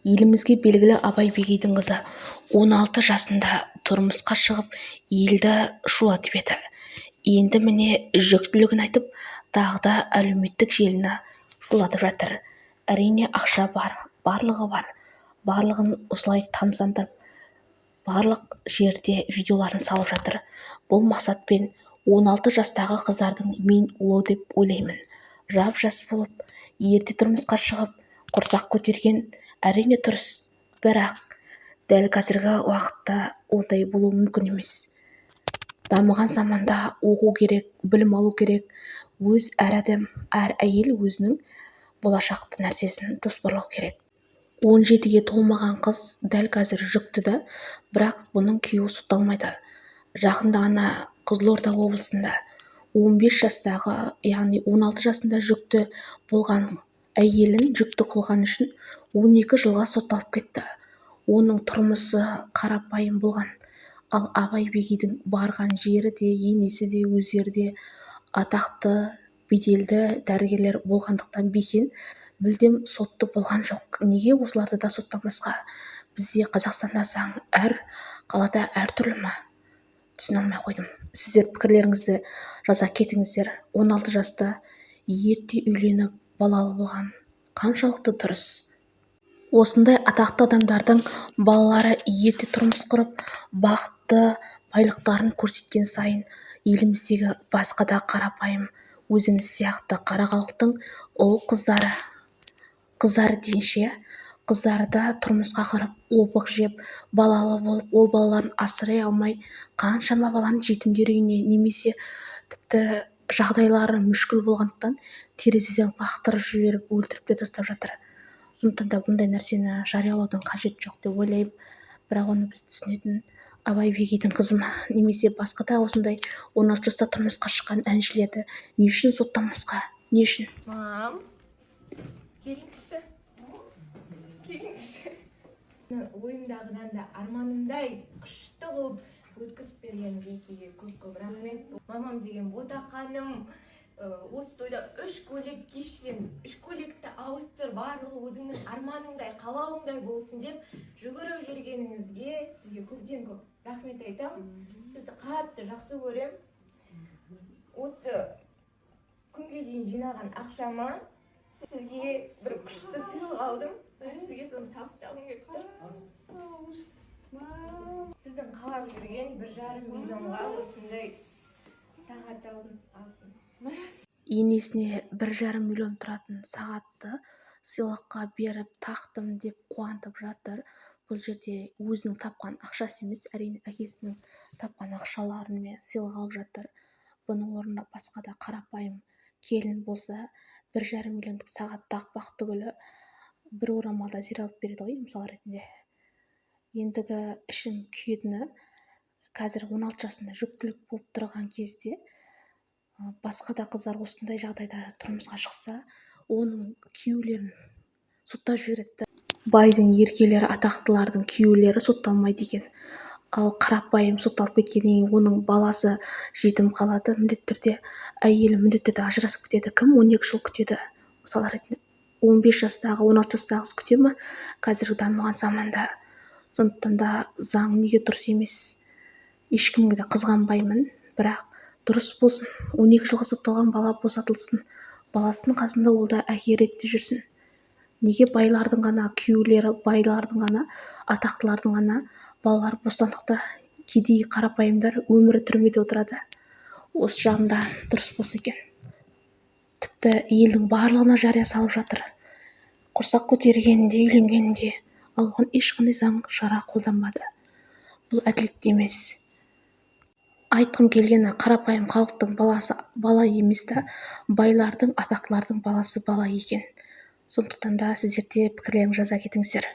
Елімізге белгілі Абай Бегейдің қызы 16 жасында тұрмысқа шығып, елді шулатып еді. Енді міне жүктілігін айтып, тағы да әлеуметтік желіні шулатып жатыр. Әрине ақша бар, барлығы бар. Барлығын осылай тамсандырып, барлық жерде видеоларын салып жатыр. Бұл мақсатпен 16 жастағы қыздардың мен ұлы деп ойлаймын. Жап-жас болып, ерте тұрмысқа шығып, құрсақ көтерген әрине дұрыс, бірақ дәл қазіргі уақытта ондай болуы мүмкін емес. Дамыған заманда оқу керек, білім алу керек. Әр адам, әр әйел өзінің болашақты нәрсесін жоспарлау керек. 17-ге толмаған қыз дәл қазір жүкті да, бірақ бұның күйеуі сотталмайды. Жақында ғана Қызылорда облысында 15 жастағы, яғни 16 жасында жүкті болған әйелін жүкті қылған үшін 12 жылға сотталып кетті. Оның тұрмысы қарапайым болған. Ал Абай Бегейдің барған жері де, енесі де, өздері де атақты, беделді дәрігерлер болғандықтан бекен мүлдем сотты болған жоқ. Неге осыларды да соттамасқа? Бізде Қазақстанда заң әр қалада әр түрлі ма? Түсіне алмай қойдым. Сіздер пікірлеріңізді жаза кетіңіздер. 16 жаста ерте үйленіп, балалы болған қаншалықты дұрыс? Осындай атақты адамдардың балалары ерте тұрмыс құрып, бақытты байлықтарын көрсеткен сайын, еліміздегі басқа да қарапайым өзіміз сияқты қара халықтың ұл қыздары дейінше, қыздары да тұрмысқа құрып, опық жеп, балалы болып, ол балаларын асырай алмай, қаншама баланы жетімдер үйіне немесе тіпті жағдайлары мүшкіл болғандықтан терезеден лақтырып жіберіп, өлтіріп те тастап жатыр. Сондықтан да бұндай нәрсені жариялаудың қажет жоқ деп ойлаймын. Бірақ оны біз түсінетін Абай Бегейдің қызы ма, немесе басқа да осындай 16 жаста тұрмысқа шыққан әншілерді не үшін соттамасқа? Не үшін? Мам, келіңізші. Ойымдағыдан да арманымдай күшті қылып өткізіп бергеніңізге сізге көп рахмет. Мамам деген ботақаным. Осы тойда 3 көйлек кишсем, 3 көйлекті ауыстыр, барлығы өзіңнің арманыңдай, қалауыңдай болсын деп жүгіріп жүргеніңізге сізге көптен көп рахмет айтам. Сізді қатты жақсы көрем. Осы күнге дейін жинаған ақшама сізге бір күшті сыйлық алдым. Сізге соны табыстағым келіп тұр. Сіздің қалап жүрген 1,5 миллионға осындай сағат алдым. Енесіне 1,5 миллион тұратын сағатты сыйлыққа беріп тақтым деп қуантып жатыр. Бұл жерде өзінің тапқан ақшасы емес, әрине әкесінің тапқан ақшаларымен сыйлық алып жатыр. Бұның орнына басқа да қарапайым келін болса, 1,5 миллиондық сағат тақпақ түгілі бір орамалда зер алып береді ғой, мысалы ретінде. Ендігі ішім күйетіні, қазір 16 жасында жүктілік болып тұрған кезде басқа да қыздар осындай жағдайда тұрмысқа шықса, оның күйеулерін соттап жібереді. Байдың еркелері, атақтылардың күйеулері сотталмайды екен. Ал қарапайым сотталып кеткеннен оның баласы жетім қалады, міндетті түрде әйелі міндетті түрде ажырасып кетеді. Кім 12 жыл күтеді? Мысалы ретінде 15 жастағы, 16 жастағы қыз күте ме қазіргі дамыған заманда? Сондықтан да заң неге дұрыс емес? Ешкімге де қызғанбаймын, бірақ дұрыс болсын. 12 жылға сотталған бала босатылсын. Баласының қасында ол да әке ретінде жүрсін. Неге байлардың ғана күйеулері, байлардың ғана, атақтылардың ғана балалар бостандықта, кедей қарапайымдар өмірі түрмеде отырады? Осы жағында дұрыс болса екен. Тіпті елдің барлығына жария салып жатыр. Құрсақ көтергенде, үйленгенде, ал оған ешқандай заң шара қолданбады. Бұл әділетті емес. Айтқым келгені, қарапайым халықтың баласы бала емес та, байлардың, атақтылардың баласы бала екен. Сондықтан да сіздер де пікірлеріңізді жаза кетіңіздер.